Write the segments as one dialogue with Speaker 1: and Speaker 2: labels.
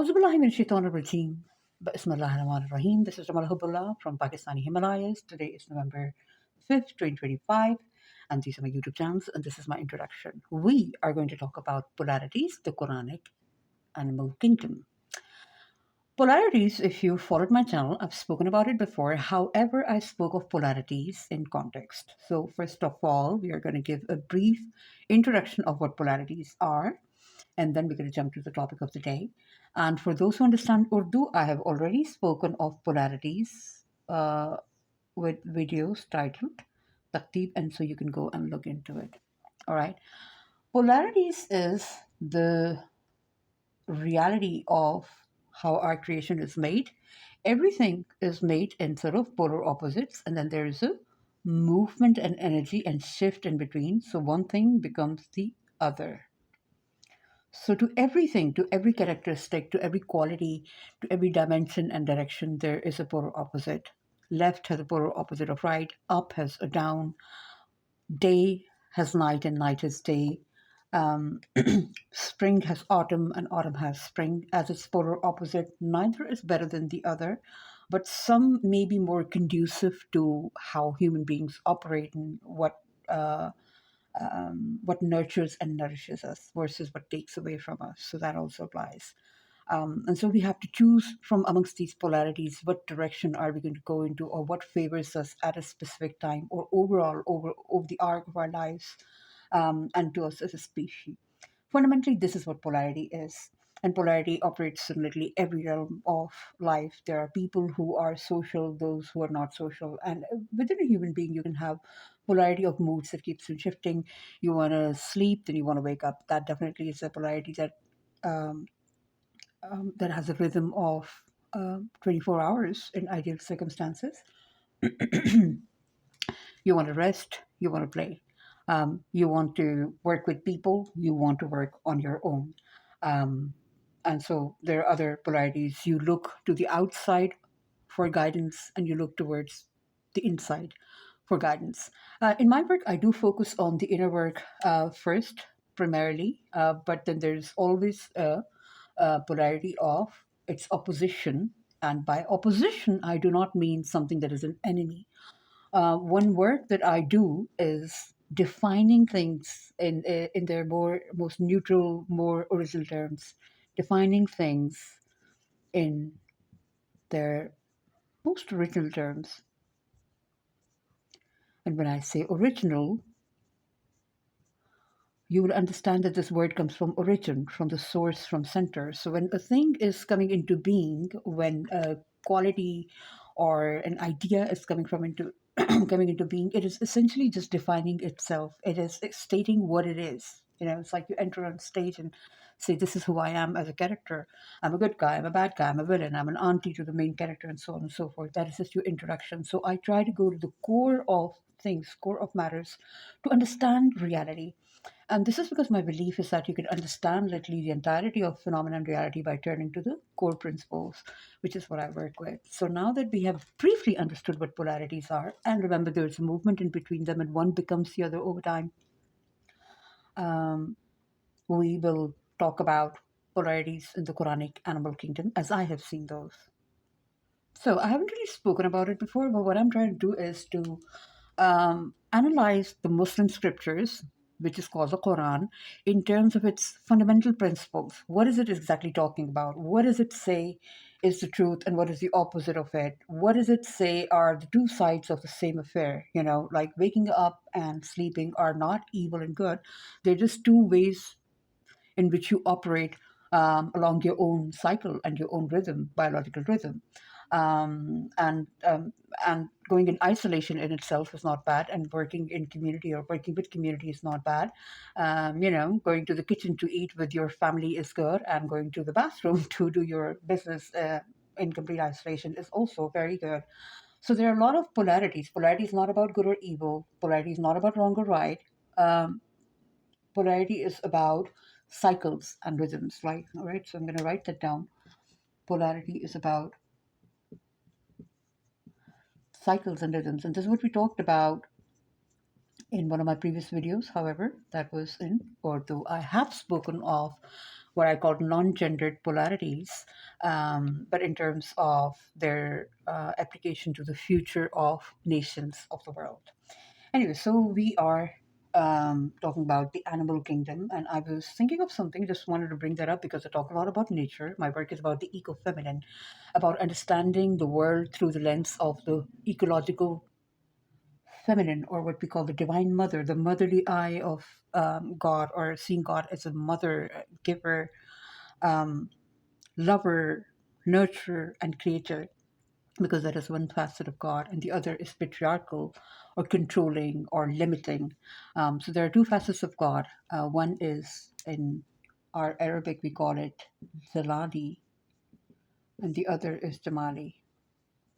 Speaker 1: Auzubillahi min shaitanir rajim. Bismillahirrahmanirrahim. This is Hubb'Allah from Pakistani Himalayas. Today is November 5th, 2025, and these are my YouTube channels, and this is my introduction. We are going to talk about polarities, the Qur'anic animal kingdom. Polarities, if you followed my channel, I've spoken about it before. However, I spoke of polarities in context. So first of all, we are going to give a brief introduction of what polarities are, and then we're going to jump to the topic of the day. And for those who understand Urdu, I have already spoken of polarities with videos titled Taqteeb, and so you can go and look into it. All right. Polarities is the reality of how our creation is made. Everything is made in sort of polar opposites, and then there is a movement and energy and shift in between. So one thing becomes the other. So to everything, to every characteristic, to every quality, to every dimension and direction, there is a polar opposite. Left has a polar opposite of right, up has a down, day has night and night has day. Spring has autumn and autumn has spring as its polar opposite. Neither is better than the other, but some may be more conducive to how human beings operate and what nurtures and nourishes us versus what takes away from us. So that also applies. And so we have to choose from amongst these polarities what direction are we going to go into, or what favors us at a specific time, or overall over the arc of our lives, and to us as a species. Fundamentally, this is what polarity is. And polarity operates in literally every realm of life. There are people who are social, those who are not social. And within a human being, you can have polarity of moods that keeps on shifting. You want to sleep, then you want to wake up. That definitely is a polarity um, that has a rhythm of 24 hours in ideal circumstances. You want to rest, you want to play. You want to work with people, you want to work on your own. Um, and so there are other polarities. You look to the outside for guidance, and you look towards the inside for guidance. In my work, I do focus on the inner work first, primarily, but then there's always a polarity of its opposition. And by opposition, I do not mean something that is an enemy. One work that I do is defining things in their most neutral, more original terms, defining things in their most original terms. And when I say original, you will understand that this word comes from origin, from the source, from center. So when a thing is coming into being, when a quality or an idea is coming from into coming into being, it is essentially just defining itself. It is stating what it is. You know, it's like you enter on stage and say, "This is who I am as a character. I'm a good guy. I'm a bad guy. I'm a villain. I'm an auntie to the main character," and so on and so forth. That is just your introduction. So I try to go to the core of things, core of matters, to understand reality. And this is because my belief is that you can understand literally the entirety of phenomenon reality by turning to the core principles, which is what I work with. So now that we have briefly understood what polarities are, and remember there's a movement in between them and one becomes the other over time, we will talk about polarities in the Quranic animal kingdom as I have seen those. So I haven't really spoken about it before, but what I'm trying to do is to analyze the Muslim scriptures, which is called the Quran, in terms of its fundamental principles. What is it exactly talking about? What does it say is the truth, and what is the opposite of it? What does it say are the two sides of the same affair? You know, like waking up and sleeping are not evil and good. They're just two ways in which you operate along your own cycle and your own rhythm, biological rhythm. Um, and um, and going in isolation in itself is not bad, and working in community or working with community is not bad. You know, going to the kitchen to eat with your family is good, and going to the bathroom to do your business in complete isolation is also very good. So there are a lot of polarities. Polarity is not about good or evil. Polarity is not about wrong or right. Um, Polarity is about cycles and rhythms, right? All right, so I'm going to write that down. Polarity is about cycles and rhythms, and this is what we talked about in one of my previous videos. However, that was in Urdu. I have spoken of what I call non-gendered polarities, but in terms of their application to the future of nations of the world. Anyway, so we are talking about the animal kingdom, and I was thinking of something, just wanted to bring that up because I talk a lot about nature. My work is about the eco-feminine, about understanding the world through the lens of the ecological feminine, or what we call the divine mother, the motherly eye of God, or seeing God as a mother, giver, um, lover, nurturer, and creator, because that is one facet of God, and the other is patriarchal or controlling or limiting. So there are two facets of God. One is in our Arabic, we call it Zalali, and the other is Jamali.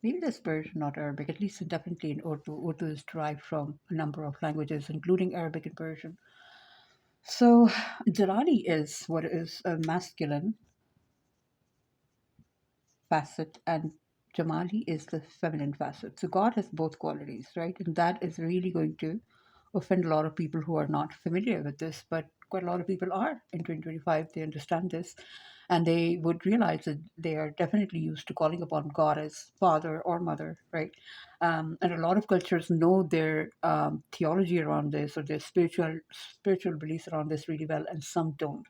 Speaker 1: Maybe that's Persian, not Arabic, at least definitely in Urdu. Urdu is derived from a number of languages, including Arabic and Persian. So Jalali is what is a masculine facet, and Jamali is the feminine facet. So God has both qualities, right? And that is really going to offend a lot of people who are not familiar with this, but quite a lot of people are in 2025. They understand this, and they would realize that they are definitely used to calling upon God as father or mother, right? And a lot of cultures know their theology around this, or their spiritual beliefs around this really well, and some don't.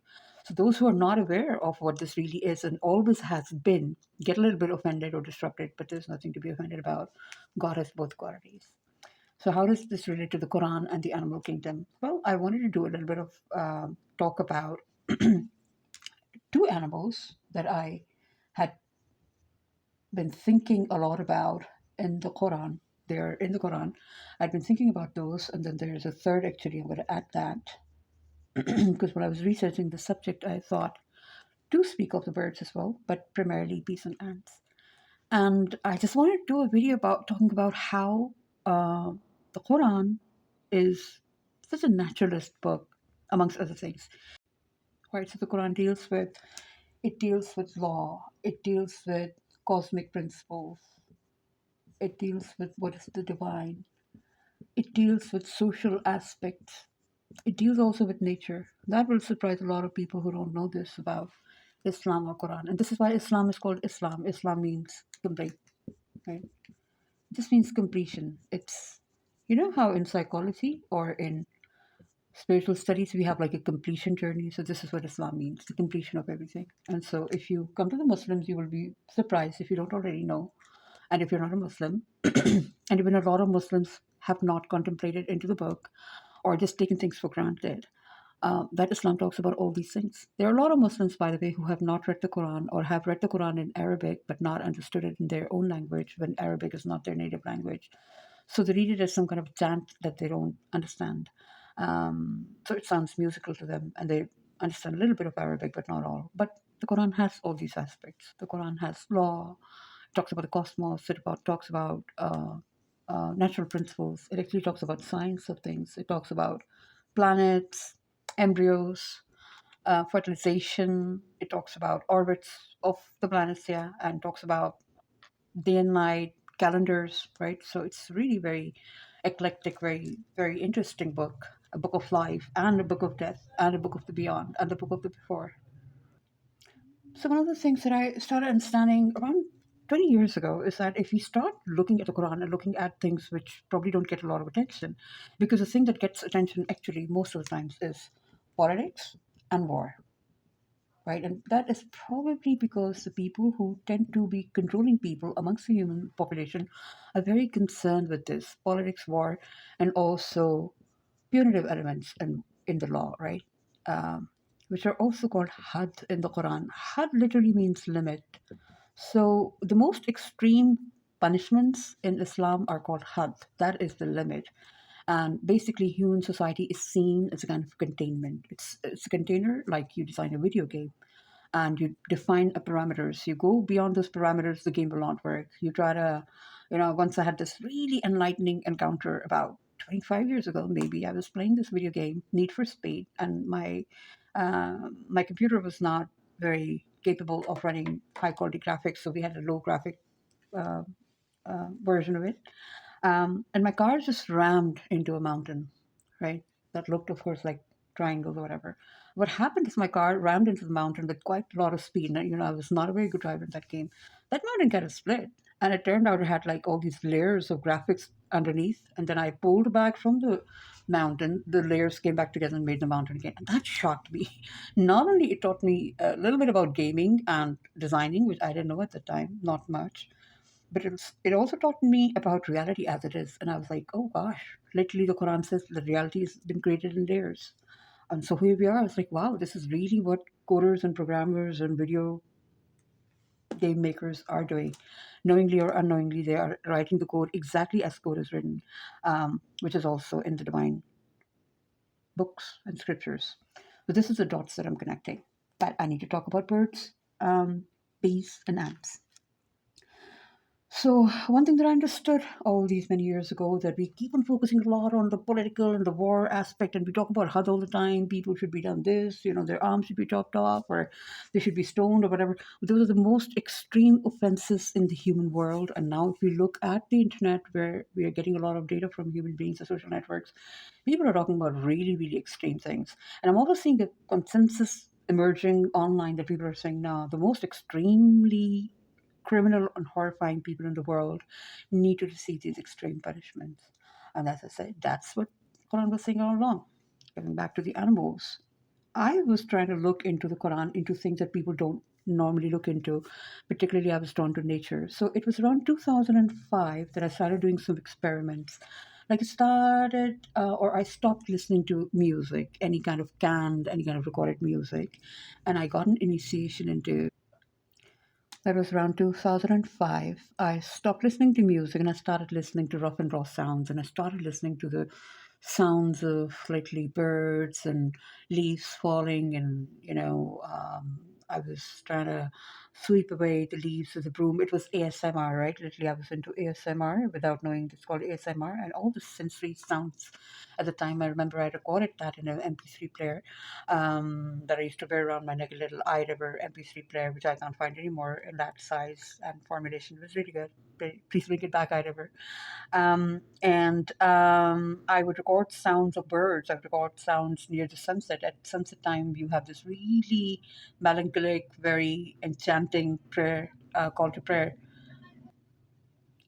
Speaker 1: So those who are not aware of what this really is and always has been get a little bit offended or disrupted, but there's nothing to be offended about. God has both qualities. So how does this relate to the Quran and the animal kingdom? Well, I wanted to do a little bit of talk about two animals that I had been thinking a lot about in the Quran. They're in the Quran. I'd been thinking about those, and then there's a third actually. I'm going to add that because when I was researching the subject, I thought to speak of the birds as well, but primarily bees and ants. And I just wanted to do a video about talking about how the Quran is such a naturalist book, amongst other things. Right, so the Quran deals with law, it deals with cosmic principles, it deals with what is the divine, it deals with social aspects, it deals also with nature. That will surprise a lot of people who don't know this about Islam or Quran. And this is why Islam is called Islam. Islam means complete, right? It just means completion. It's, you know how in psychology or in spiritual studies we have like a completion journey. So this is what Islam means, the completion of everything. And so if you come to the Muslims, you will be surprised if you don't already know. And if you're not a Muslim, and even a lot of Muslims have not contemplated into the book or just taken things for granted, that Islam talks about all these things. There are a lot of Muslims, by the way, who have not read the Quran or have read the Quran in Arabic but not understood it in their own language when Arabic is not their native language. So they read it as some kind of chant that they don't understand. So it sounds musical to them, and they understand a little bit of Arabic but not all. But the Quran has all these aspects. The Quran has law, it talks about the cosmos, talks about natural principles. It actually talks about science of things. It talks about planets, embryos, fertilization. It talks about orbits of the planets, yeah, and talks about day and night calendars, right? So it's really very eclectic, very, very interesting book. A book of life, and a book of death, and a book of the beyond, and the book of the before. So one of the things that I started understanding around 20 years ago is that if you start looking at the Quran and looking at things which probably don't get a lot of attention, because the thing that gets attention actually most of the times is politics and war, right? And that is probably because the people who tend to be controlling people amongst the human population are very concerned with this politics, war, and also punitive elements in the law, right? Which are also called had in the Quran. Had literally means limit. So the most extreme punishments in Islam are called had. That is the limit. And basically, human society is seen as a kind of containment. It's a container like you design a video game and you define a parameters. You go beyond those parameters, the game will not work. You try to, once I had this really enlightening encounter about 25 years ago, maybe I was playing this video game, Need for Speed, and my computer was not very capable of running high quality graphics, so we had a low graphic uh, version of it. And my car just rammed into a mountain, right? That looked, of course, like triangles or whatever. What happened is my car rammed into the mountain with quite a lot of speed. And, I was not a very good driver in that game. That mountain kind of split. And it turned out it had like all these layers of graphics underneath. And then I pulled back from the mountain, the layers came back together and made the mountain again. And that shocked me. Not only it taught me a little bit about gaming and designing, which I didn't know at the time, not much, but it also taught me about reality as it is. And I was like, oh gosh, literally the Quran says that reality has been created in layers. And so here we are. I was like, wow, this is really what coders and programmers and video game makers are doing. Knowingly or unknowingly, they are writing the code exactly as code is written, which is also in the divine books and scriptures. But this is the dots that I'm connecting. But I need to talk about birds, bees, and ants. So one thing that I understood all these many years ago, that we keep on focusing a lot on the political and the war aspect, and we talk about HUD all the time. People should be done this, their arms should be chopped off, or they should be stoned, or whatever. Those are the most extreme offenses in the human world. And now, if we look at the internet, where we are getting a lot of data from human beings, the social networks, people are talking about really, really extreme things. And I'm also seeing a consensus emerging online that people are saying, now the most extremely criminal and horrifying people in the world need to receive these extreme punishments. And as I said, that's what Quran was saying all along. Coming back to the animals, I was trying to look into the Quran, into things that people don't normally look into. Particularly, I was drawn to nature. So it was around 2005 that I started doing some experiments. Like I stopped listening to music, any kind of canned, any kind of recorded music, and I got an initiation into. That was around 2005. I stopped listening to music and I started listening to rough and raw sounds, and I started listening to the sounds of literally birds and leaves falling, and I was trying to sweep away the leaves with a broom. It was ASMR, right? Literally, I was into ASMR without knowing it's called ASMR, and all the sensory sounds. At the time, I remember I recorded that in an MP3 player that I used to wear around my neck, a little iRiver MP3 player, which I can't find anymore in that size and formulation. It was really good. Please bring it back, iRiver. And I would record sounds of birds. I would record sounds near the sunset. At sunset time, you have this really melancholic, very enchanting prayer, call to prayer.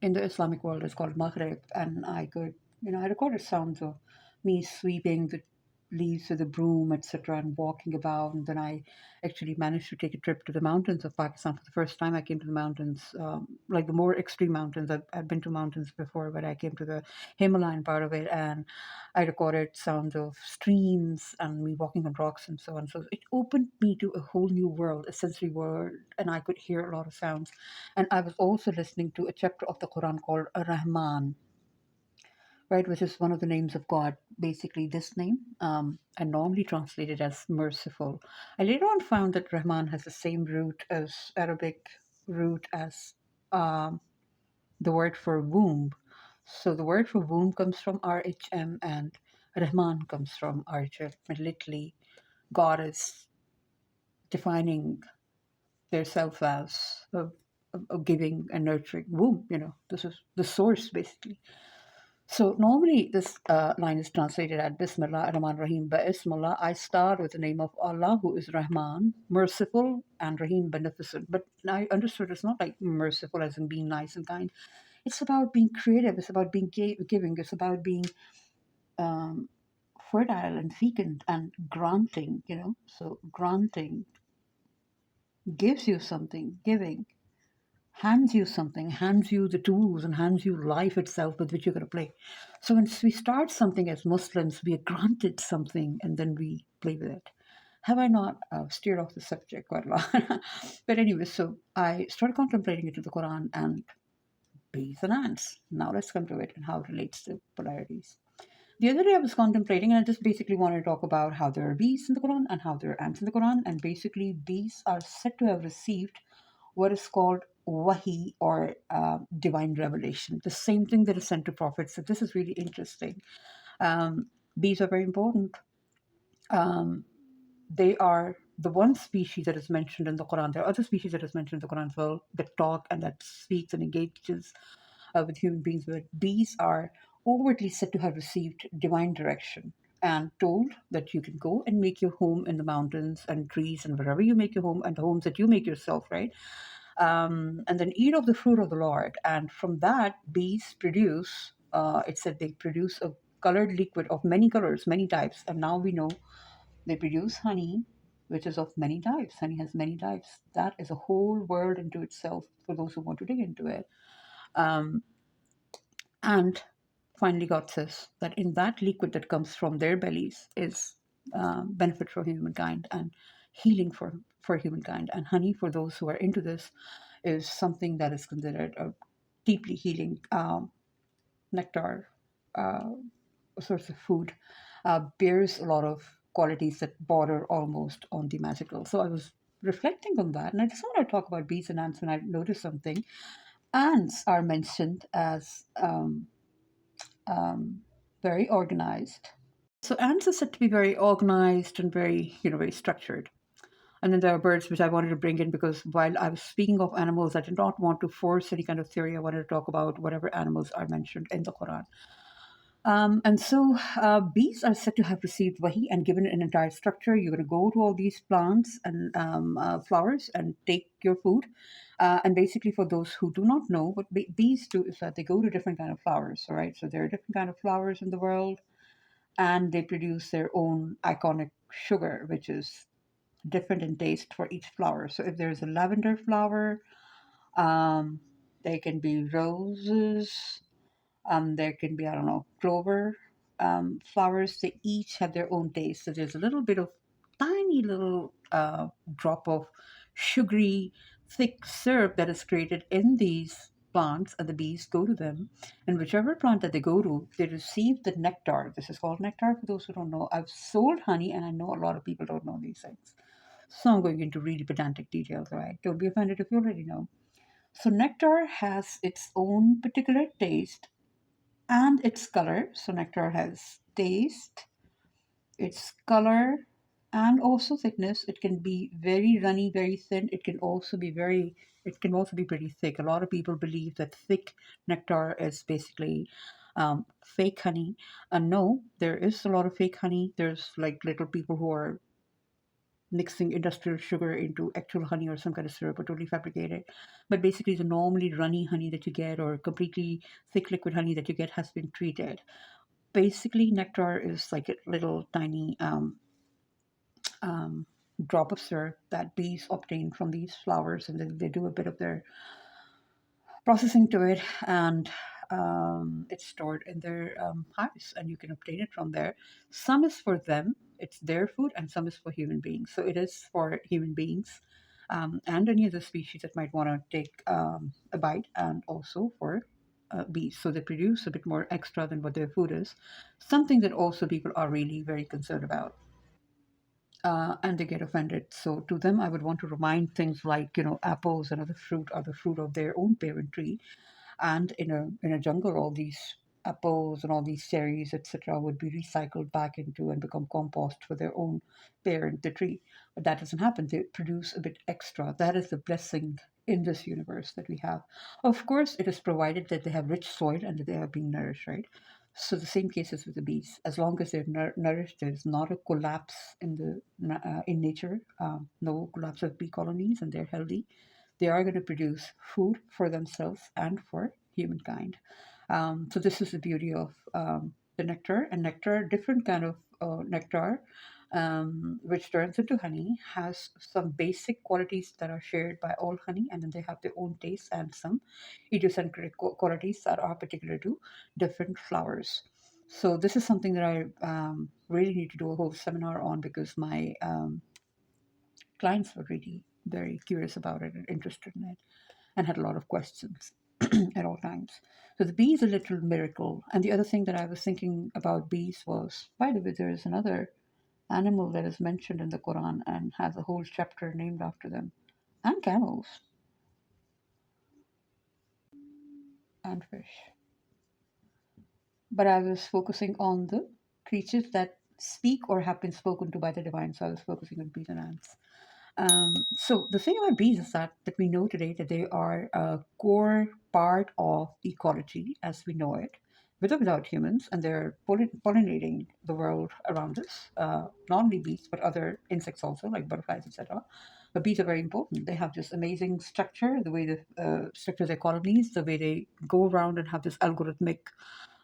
Speaker 1: In the Islamic world, it's called Maghrib. And I recorded sounds of me sweeping the leaves with a broom, etc., and walking about. And then I actually managed to take a trip to the mountains of Pakistan. For the first time, I came to the mountains, like the more extreme mountains. I've been to mountains before, but I came to the Himalayan part of it, and I recorded sounds of streams and me walking on rocks and so on. So it opened me to a whole new world, a sensory world, and I could hear a lot of sounds. And I was also listening to a chapter of the Quran called Rahman, right, which is one of the names of God, basically this name, and normally translated as merciful. I later on found that Rahman has the same root as Arabic root as um, the word for womb. So the word for womb comes from RHM, and Rahman comes from RHM. And literally, God is defining their self as a giving and nurturing womb. This is the source, basically. So normally this line is translated as Bismillah Rahman Rahim. But Bismillah, I start with the name of Allah, who is Rahman, merciful, and Rahim, beneficent. But I understood it's not like merciful as in being nice and kind. It's about being creative. It's about being giving. It's about being um, fertile and fecund and granting. So granting gives you something. Giving hands you something, hands you the tools, and hands you life itself with which you're going to play. So when we start something as Muslims, we are granted something and then we play with it. Have I not steered off the subject quite a lot? But anyway, so I started contemplating into the Quran and bees and ants. Now let's come to it and how it relates to polarities. The other day I was contemplating, and I just basically wanted to talk about how there are bees in the Quran and how there are ants in the Quran. And basically, bees are said to have received what is called wahy, or divine revelation, the same thing that is sent to prophets. So this is really interesting. Bees are very important. They are the one species that is mentioned in the Quran. There are other species that is mentioned in the Quran as well that talk and that speaks and engages with human beings. But bees are overtly said to have received divine direction. and told that you can go and make your home in the mountains and trees and wherever you make your home and the homes that you make yourself, right? And then eat of the fruit of the Lord. And from that, bees produce, it said they produce a colored liquid of many colors, many types. And now we know they produce honey, which is of many types. Honey has many types. That is a whole world into itself for those who want to dig into it. Um, and finally, God says that in that liquid that comes from their bellies is benefit for humankind and healing for humankind. And honey, for those who are into this, is something that is considered a deeply healing nectar, a source of food, bears a lot of qualities that border almost on the magical. So I was reflecting on that, and I just want to talk about bees and ants, and I noticed something. Ants are mentioned as um, very organized. So ants are said to be very organized and very, very structured. And then there are birds, which I wanted to bring in because while I was speaking of animals, I did not want to force any kind of theory. I wanted to talk about whatever animals are mentioned in the Quran. And so bees are said to have received wahy and given an entire structure. You're going to go to all these plants and flowers and take your food. And basically, for those who do not know, what bees do is that they go to different kind of flowers. All right, so there are different kind of flowers in the world, and they produce their own iconic sugar, which is different in taste for each flower. So if there's a lavender flower, um, they can be roses, there can be, I don't know, clover flowers. They each have their own taste. So there's a little bit of tiny little drop of sugary, thick syrup that is created in these plants, and the bees go to them. And whichever plant that they go to, they receive the nectar. This is called nectar for those who don't know. I've sold honey, and I know a lot of people don't know these things. So I'm going into really pedantic details, right? Don't be offended if you already know. So nectar has its own particular taste and its color. So nectar has taste, its color, and also thickness. It can be very runny, very thin. It can also be pretty thick. A lot of people believe that thick nectar is basically fake honey. And no, there is a lot of fake honey. There's like little people who are mixing industrial sugar into actual honey or some kind of syrup or totally fabricated. But basically, the normally runny honey that you get or completely thick liquid honey that you get has been treated. Basically, nectar is like a little tiny um, drop of syrup that bees obtain from these flowers, and then they do a bit of their processing to it, and it's stored in their hives, and you can obtain it from there. Some is for them, it's their food, and some is for human beings. So it is for human beings and any other species that might want to take a bite, and also for bees. So they produce a bit more extra than what their food is, something that also people are really very concerned about. And they get offended. So to them, I would want to remind things like, apples and other fruit are the fruit of their own parent tree, and in a jungle, all these apples and all these cherries, etc., would be recycled back into and become compost for their own parent, the tree. But that doesn't happen. They produce a bit extra. That is the blessing in this universe that we have. Of course, it is provided that they have rich soil and that they are being nourished, right? So the same case is with the bees. As long as they're nourished, there's not a collapse in nature. No collapse of bee colonies, and they're healthy. They are going to produce food for themselves and for humankind. So this is the beauty of the nectar. And nectar, different kind of nectar, which turns into honey, has some basic qualities that are shared by all honey, and then they have their own taste and some idiosyncratic qualities that are particular to different flowers. So this is something that I really need to do a whole seminar on, because my clients were really very curious about it and interested in it and had a lot of questions at all times. So the bee is a little miracle. And the other thing that I was thinking about bees was, by the way, there is another animal that is mentioned in the Quran and has a whole chapter named after them, and camels and fish. But I was focusing on the creatures that speak or have been spoken to by the divine. So I was focusing on bees and ants. So the thing about bees is that we know today that they are a core part of ecology as we know it. with or without humans, and they're pollinating the world around us. Not only bees, but other insects also, like butterflies, etc. But bees are very important. They have this amazing structure, the way they structure their colonies, the way they go around and have this algorithmic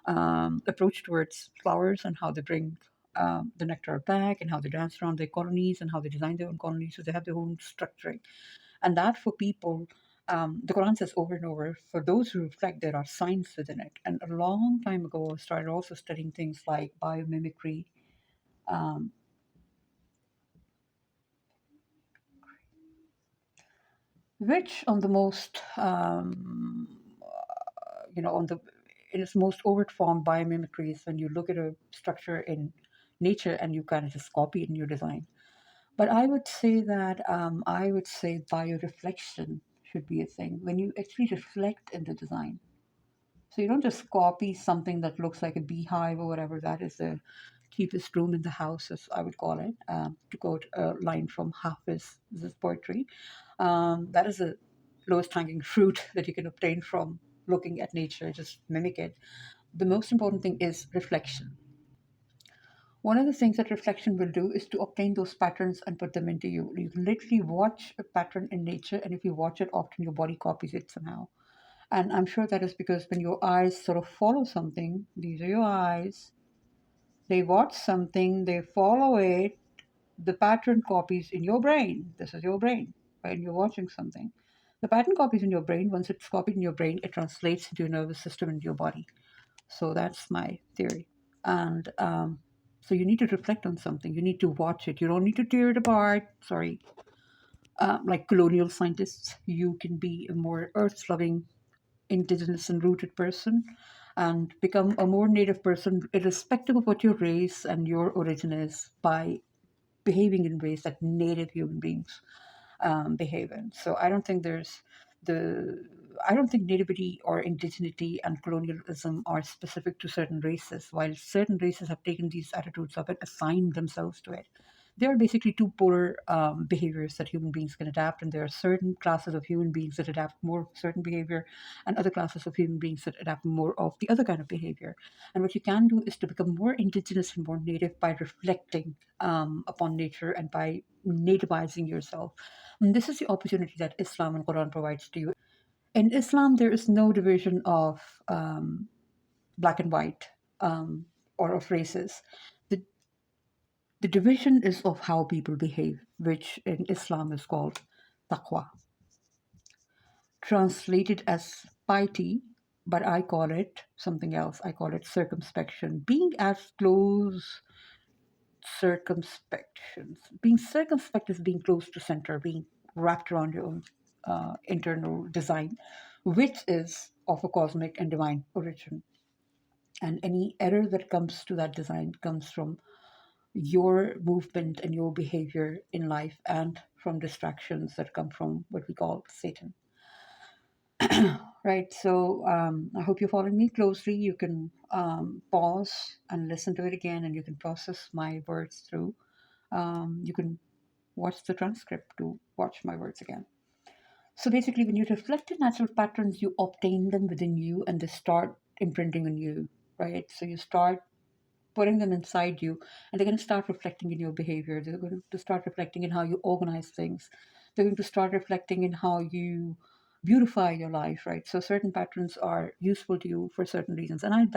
Speaker 1: approach towards flowers, and how they bring the nectar back, and how they dance around their colonies, and how they design their own colonies. So they have their own structuring. And that for people, the Quran says over and over, for those who reflect, there are signs within it. And a long time ago, I started also studying things like biomimicry, um, which on the most, on the in its most overt form, biomimicry is when you look at a structure in nature and you kind of just copy it in your design. But I would say bioreflection should be a thing when you actually reflect in the design. So you don't just copy something that looks like a beehive or whatever. That is the cheapest room in the house, as I would call it, to quote a line from Hafiz's poetry. That is the lowest hanging fruit that you can obtain from looking at nature. Just mimic it. The most important thing is reflection. One of the things that reflection will do is to obtain those patterns and put them into you. You can literally watch a pattern in nature, and if you watch it often, your body copies it somehow. And I'm sure that is because when your eyes sort of follow something, these are your eyes, they watch something, they follow it, the pattern copies in your brain. This is your brain, when you're watching something. The pattern copies in your brain. Once it's copied in your brain, it translates into your nervous system and your body. So that's my theory. And so you need to reflect on something. You need to watch it. You don't need to tear it apart. Sorry. Like colonial scientists, you can be a more earth loving, indigenous and rooted person and become a more native person, irrespective of what your race and your origin is, by behaving in ways that native human beings behave in. So the I don't think nativity or indigeneity and colonialism are specific to certain races. While certain races have taken these attitudes up and assigned themselves to it, there are basically two polar behaviors that human beings can adapt, and there are certain classes of human beings that adapt more of certain behavior, and other classes of human beings that adapt more of the other kind of behavior. And what you can do is to become more indigenous and more native by reflecting upon nature and by nativizing yourself. And this is the opportunity that Islam and Quran provides to you. In Islam, there is no division of black and white, or of races. The, the division is of how people behave, which in Islam is called taqwa, translated as piety, but I call it something else. I call it circumspection. Being as close circumspections. Being circumspect is being close to center, being wrapped around your own internal design, which is of a cosmic and divine origin. And any error that comes to that design comes from your movement and your behavior in life, and from distractions that come from what we call Satan. Right. So I hope you're following me closely. You can pause and listen to it again, and you can process my words through. You can watch the transcript to watch my words again. So basically, when you reflect in natural patterns, you obtain them within you and they start imprinting on you, right? So you start putting them inside you, and they're going to start reflecting in your behavior. They're going to start reflecting in how you organize things. They're going to start reflecting in how you beautify your life, right? So certain patterns are useful to you for certain reasons. And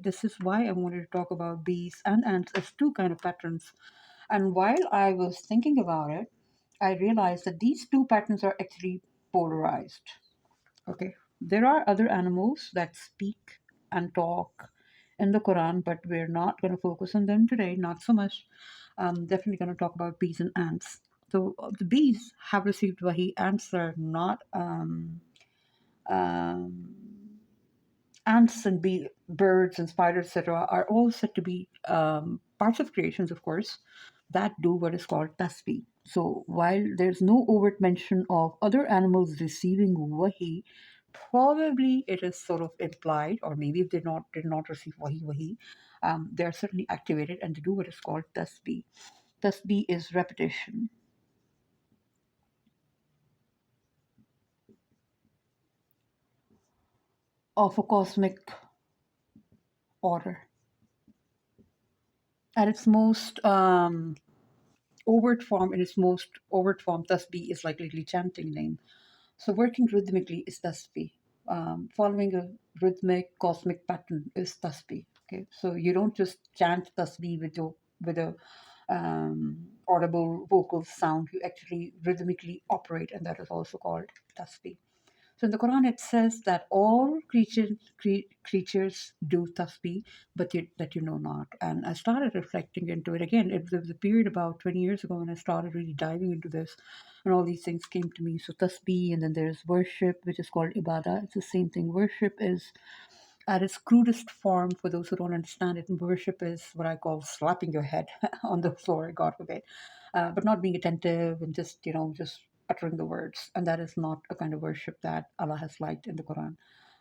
Speaker 1: this is why I wanted to talk about bees and ants as two kind of patterns. And while I was thinking about it, I realized that these two patterns are actually polarized. Okay. There are other animals that speak and talk in the Quran, but we're not going to focus on them today, not so much. I'm definitely going to talk about bees and ants. So the bees have received wahi. Ants are not. Um, Ants and birds and spiders, etc., are all said to be parts of creations, of course, that do what is called tasbih. So while there's no overt mention of other animals receiving wahi, probably it is sort of implied, or maybe if they did not receive wahi, they are certainly activated and they do what is called tasbih. Tasbih is repetition of a cosmic order. At its most overt form, in its most overt form, tasbih is like literally chanting name. So working rhythmically is tasbih. Following a rhythmic cosmic pattern is tasbih. Okay, so you don't just chant tasbih with a audible vocal sound. You actually rhythmically operate, and that is also called tasbih. So in the Quran, it says that all creatures do tasbih, but that you know not. And I started reflecting into it again. There was a period about 20 years ago when I started really diving into this, and all these things came to me. So tasbih, and then there's worship, which is called ibadah. It's the same thing. Worship is at its crudest form, for those who don't understand it, worship is what I call slapping your head on the floor, God forbid, but not being attentive and just, just uttering the words. And that is not a kind of worship that Allah has liked in the Quran.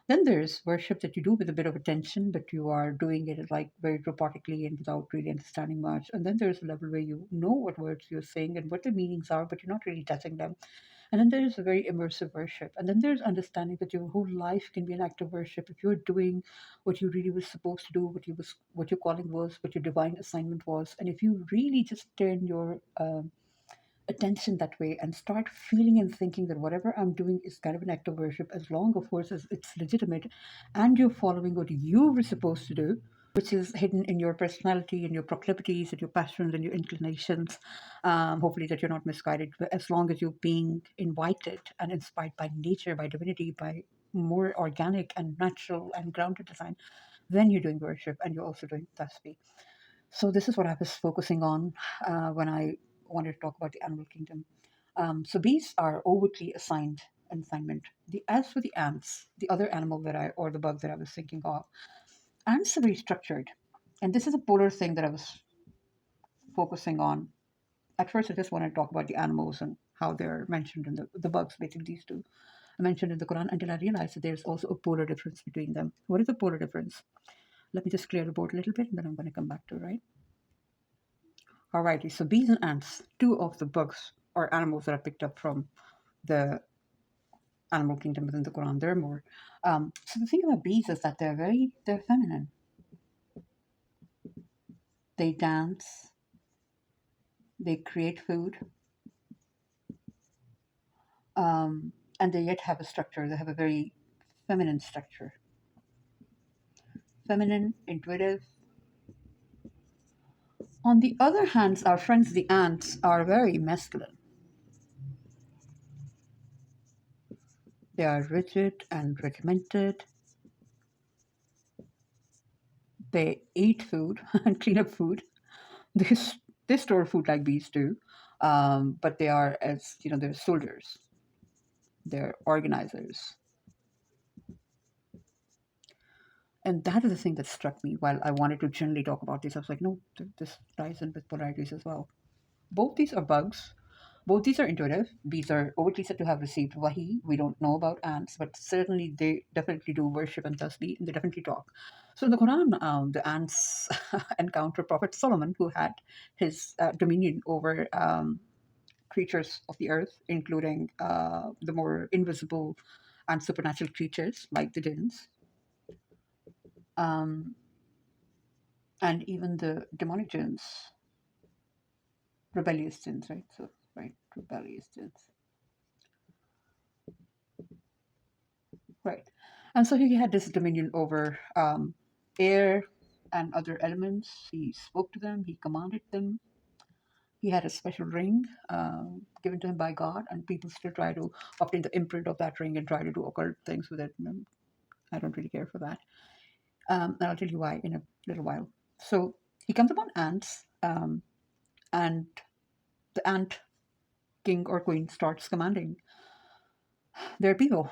Speaker 1: Then there's worship that you do with a bit of attention, but you are doing it like very robotically and without really understanding much. And then there's a level where you know what words you're saying and what the meanings are, but you're not really touching them. And then there's a very immersive worship. And then there's understanding that your whole life can be an act of worship if you're doing what you really was supposed to do, what your calling was, what your divine assignment was. And if you really just turn your attention that way and start feeling and thinking that whatever I'm doing is kind of an act of worship, as long, of course, as it's legitimate and you're following what you were supposed to do, which is hidden in your personality and your proclivities and your passions and your inclinations. Hopefully, that you're not misguided, but as long as you're being invited and inspired by nature, by divinity, by more organic and natural and grounded design, then you're doing worship and you're also doing tasbih. So this is what I was focusing on when I wanted to talk about the animal kingdom. So bees are overtly assigned an assignment. As for the ants, the other animal or the bug that I was thinking of, ants are very structured. And this is a polar thing that I was focusing on. At first, I just want to talk about the animals and how they're mentioned in the bugs, basically these two are mentioned in the Quran, until I realized that there's also a polar difference between them. What is the polar difference? Let me just clear the board a little bit, and then I'm going to come back to it, right? Alrighty, so bees and ants, two of the bugs or animals that I picked up from the animal kingdom within the Quran. There are more. So the thing about bees is that they're feminine. They dance, they create food, and they yet have a structure. They have a very feminine structure. Feminine, intuitive. On the other hand, our friends the ants are very masculine. They are rigid and regimented. They eat food and clean up food. They, they store food like bees do, but they are, as you know, they're soldiers. They're organizers. And that is the thing that struck me while I wanted to generally talk about this. I was like, no, this ties in with polarities as well. Both these are bugs. Both these are intuitive. Bees are overtly said to have received wahy. We don't know about ants, but certainly they definitely do worship and tasbih, and they definitely talk. So in the Quran, the ants encounter Prophet Solomon, who had his dominion over creatures of the earth, including the more invisible and supernatural creatures like the jinns, um, and even the demonic jinns, rebellious jinns, right? So, right, rebellious jinns. Right. And so he had this dominion over air and other elements. He spoke to them, he commanded them. He had a special ring given to him by God, and people still try to obtain the imprint of that ring and try to do occult things with it. I don't really care for that. And I'll tell you why in a little while. So he comes upon ants, and the ant king or queen starts commanding their people,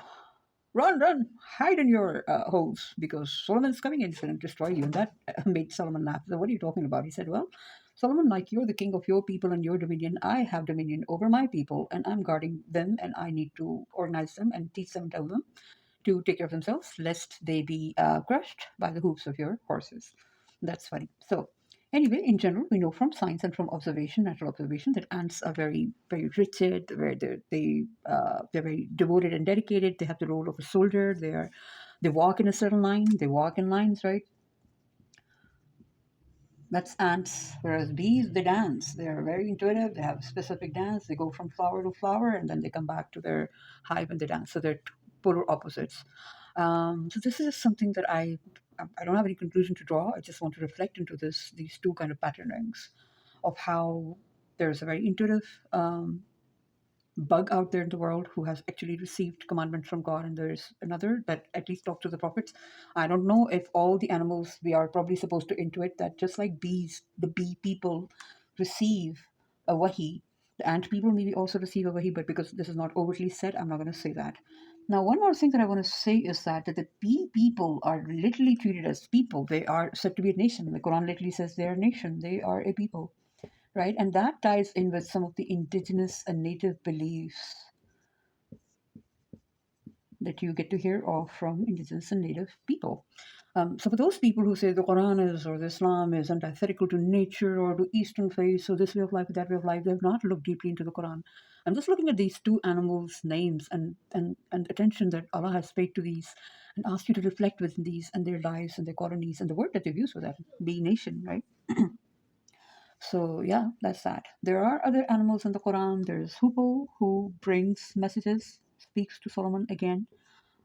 Speaker 1: run, hide in your holes because Solomon's coming in and destroy you. And that made Solomon laugh. So what are you talking about? He said, well, Solomon, like you're the king of your people and your dominion, I have dominion over my people and I'm guarding them and I need to organize them and teach them, tell them to take care of themselves, lest they be crushed by the hooves of your horses. That's funny. So anyway, in general, we know from science and from observation, natural observation, that ants are very, very rigid. They're very devoted and dedicated. They have the role of a soldier. They walk in a certain line. They walk in lines, right? That's ants. Whereas bees, they dance. They are very intuitive. They have a specific dance. They go from flower to flower, and then they come back to their hive and they dance. So they're polar opposites. So this is something that I don't have any conclusion to draw. I just want to reflect into these two kind of patternings of how there's a very intuitive bug out there in the world who has actually received commandments from God, and there's another that at least talks to the prophets. I don't know if all the animals, we are probably supposed to intuit that just like bees, the bee people receive a wahy, the ant people maybe also receive a wahy, but because this is not overtly said, I'm not going to say that. Now, one more thing that I want to say is that the bee people are literally treated as people. They are said to be a nation. The Quran literally says they are a nation. They are a people, right? And that ties in with some of the indigenous and native beliefs that you get to hear of from indigenous and native people. So for those people who say the Quran is or the Islam is antithetical to nature or to Eastern faith, so this way of life, that way of life, they've not looked deeply into the Quran. I'm just looking at these two animals' names and attention that Allah has paid to these and asked you to reflect within these and their lives and their colonies and the word that they've used for that, be nation, right? So yeah, that's that. There are other animals in the Quran. There's Hoopoe, who brings messages, speaks to Solomon again.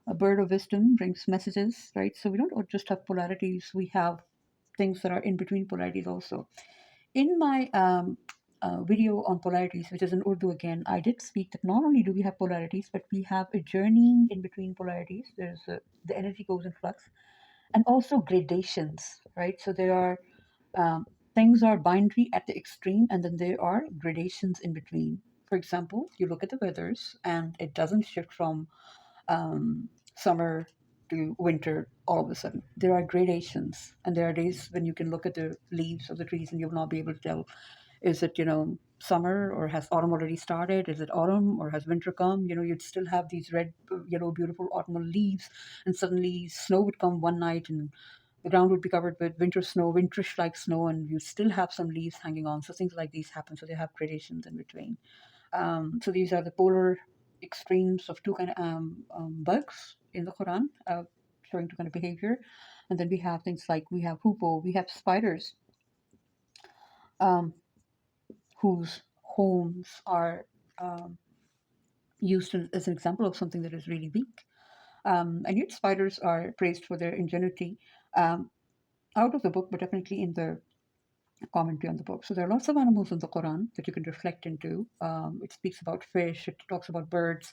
Speaker 1: A bird of wisdom brings messages, right? So we don't just have polarities, we have things that are in between polarities also. In my video on polarities, which is in Urdu again, I did speak that not only do we have polarities, but we have a journeying in between polarities. The energy goes in flux, and also gradations, right? So there are um, things are binary at the extreme, and then there are gradations in between. For example, you look at the weathers, and it doesn't shift from summer to winter all of a sudden. There are gradations, and there are days when you can look at the leaves of the trees and you'll not be able to tell, is it, summer, or has autumn already started? Is it autumn, or has winter come? You'd still have these red, yellow, beautiful autumnal leaves, and suddenly snow would come one night, and the ground would be covered with winter snow, winterish like snow, and you still have some leaves hanging on. So things like these happen. So they have gradations in between. So these are the polar extremes of two kind of bugs in the Quran, showing two kind of behavior. And then we have things like we have hoopoe, we have spiders, um, whose homes are um, used as an example of something that is really weak. And yet spiders are praised for their ingenuity, out of the book, but definitely in the commentary on the book. So there are lots of animals in the Quran that you can reflect into. It speaks about fish, it talks about birds.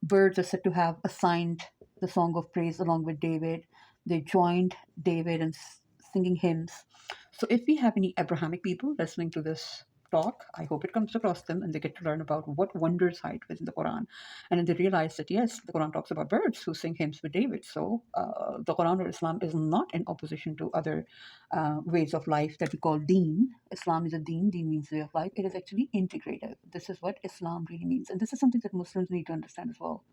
Speaker 1: Birds are said to have assigned the song of praise along with David. They joined David in singing hymns. So if we have any Abrahamic people listening to this talk, I hope it comes across them and they get to learn about what wonders hide within the Quran. And then they realize that yes, the Quran talks about birds who sing hymns with David. So the Quran or Islam is not in opposition to other ways of life that we call deen. Islam is a deen. Deen means way of life. It is actually integrative. This is what Islam really means. And this is something that Muslims need to understand as well.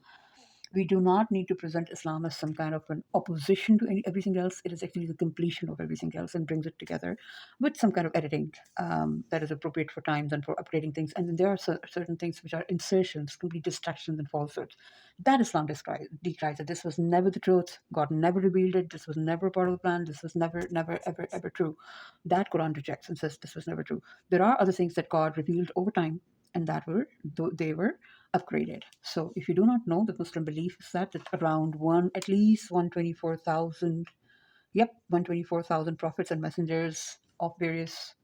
Speaker 1: We do not need to present Islam as some kind of an opposition to everything else. It is actually the completion of everything else and brings it together with some kind of editing that is appropriate for times and for updating things. And then there are certain things which are insertions, complete distractions and falsehoods. That Islam decries that this was never the truth. God never revealed it. This was never part of the plan. This was never, never, ever, ever true. That Quran rejects and says this was never true. There are other things that God revealed over time, and that they were upgraded. So if you do not know, the Muslim belief is that around at least 124,000, 124,000 prophets and messengers of various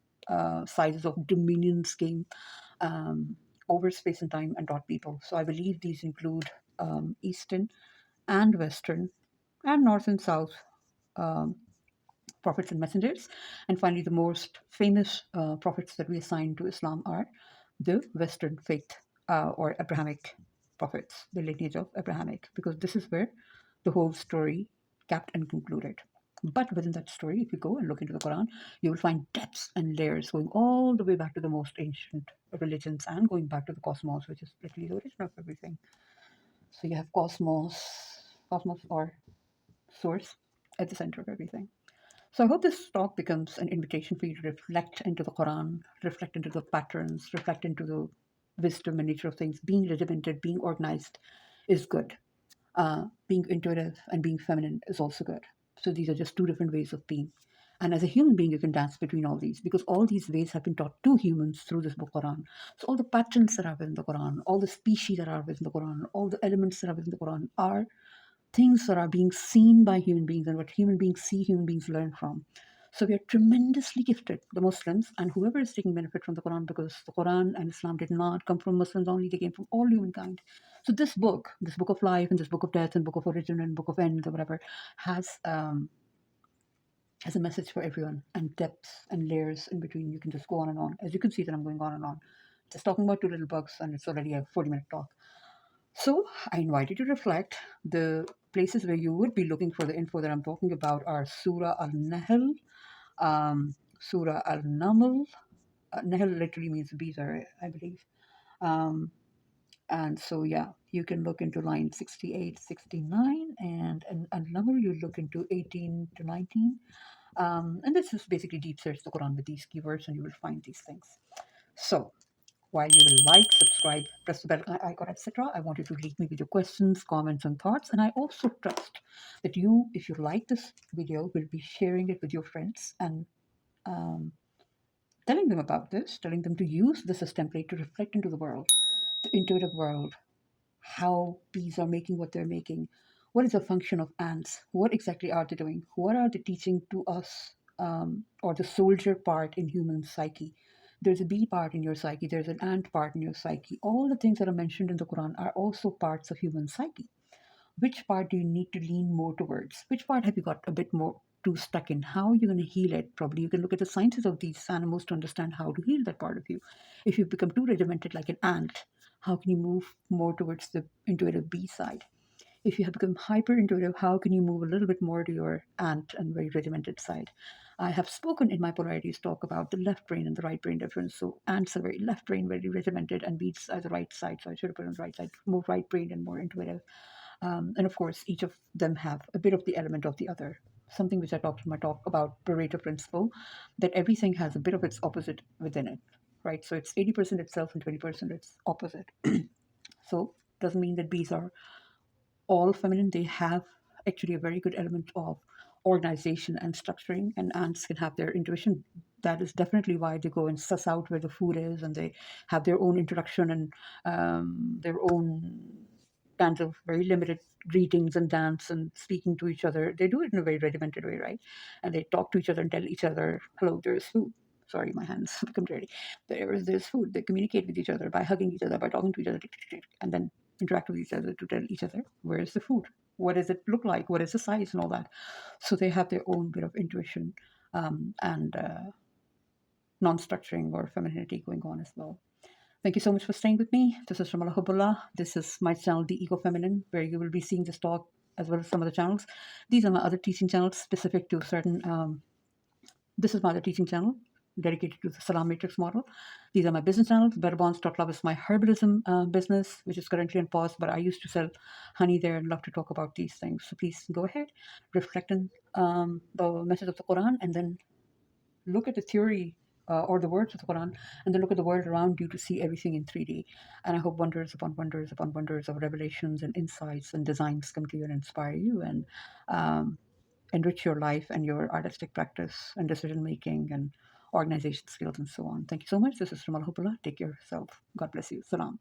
Speaker 1: sizes of dominions came over space and time and taught people. So I believe these include Eastern and Western and North and South um, prophets and messengers. And finally, the most famous prophets that we assign to Islam are the Western faith, or Abrahamic prophets, the lineage of Abrahamic, because this is where the whole story capped and concluded. But within that story, if you go and look into the Quran, you will find depths and layers going all the way back to the most ancient religions and going back to the cosmos, which is literally the origin of everything. So you have cosmos or source at the center of everything. So I hope this talk becomes an invitation for you to reflect into the Quran, reflect into the patterns, reflect into the wisdom and nature of things. Being regimented, being organized is good. Being intuitive and being feminine is also good. So these are just two different ways of being. And as a human being, you can dance between all these because all these ways have been taught to humans through this book Quran. So all the patterns that are within the Quran, all the species that are within the Quran, all the elements that are within the Quran are things that are being seen by human beings and what human beings see, human beings learn from. So we are tremendously gifted, the Muslims, and whoever is taking benefit from the Quran, because the Quran and Islam did not come from Muslims only, they came from all humankind. So this book of life and this book of death and book of origin and book of end or whatever, has a message for everyone and depths and layers in between. You can just go on and on. As you can see that I'm going on and on. Just talking about two little bugs and it's already a 40-minute talk. So I invite you to reflect. The places where you would be looking for the info that I'm talking about are Surah Al-Nahl, Surah Al-Naml. Nahl literally means bees, I believe. And so, yeah, you can look into line 68, 69, and Al-Naml, you look into 18 to 19. And this is basically deep search the Quran with these keywords, and you will find these things. So, while you will like, subscribe, press the bell icon, etc., I want you to leave me with your questions, comments, and thoughts. And I also trust that you, if you like this video, will be sharing it with your friends and telling them about this, telling them to use this as template to reflect into the world, the intuitive world, how bees are making what they're making. What is the function of ants? What exactly are they doing? What are they teaching to us, or the soldier part in human psyche? There's a bee part in your psyche, there's an ant part in your psyche. All the things that are mentioned in the Quran are also parts of human psyche. Which part do you need to lean more towards? Which part have you got a bit more too stuck in? How are you going to heal it? Probably you can look at the sciences of these animals to understand how to heal that part of you. If you become too regimented like an ant, how can you move more towards the intuitive bee side? If you have become hyper intuitive, how can you move a little bit more to your ant and very regimented side? I have spoken in my Polarities talk about the left brain and the right brain difference. So ants are very left brain, very regimented, and bees are the right side. So I should have put on the right side, more right brain and more intuitive. And of course, each of them have a bit of the element of the other. Something which I talked in my talk about Pareto principle, that everything has a bit of its opposite within it, right? So it's 80% itself and 20% its opposite. So doesn't mean that bees are all feminine. They have actually a very good element of organization and structuring, and ants can have their intuition. That is definitely why they go and suss out where the food is, and they have their own introduction and their own kinds of very limited greetings and dance and speaking to each other. They do it in a very regimented way, right? And they talk to each other and tell each other, hello, there's food. Sorry, my hands become dirty. There's food. They communicate with each other by hugging each other, by talking to each other, and then interact with each other to tell each other, where is the food? What does it look like? What is the size and all that? So they have their own bit of intuition and non-structuring or femininity going on as well. Thank you so much for staying with me. This is from Hubb'Allah. This is my channel, The Ego Feminine, where you will be seeing this talk as well as some of the channels. These are my other teaching channels specific to certain. This is my other teaching channel dedicated to the Salam Matrix model. These are my business channels. BetterBonds.club is my herbalism business, which is currently on pause, but I used to sell honey there and love to talk about these things. So please go ahead, reflect on the message of the Quran, and then look at the theory or the words of the Quran, and then look at the world around you to see everything in 3D. And I hope wonders upon wonders upon wonders of revelations and insights and designs come to you and inspire you and enrich your life and your artistic practice and decision making and organization skills and so on. Thank you so much. This is from Hubb'Allah. Take care of yourself. God bless you. Salam.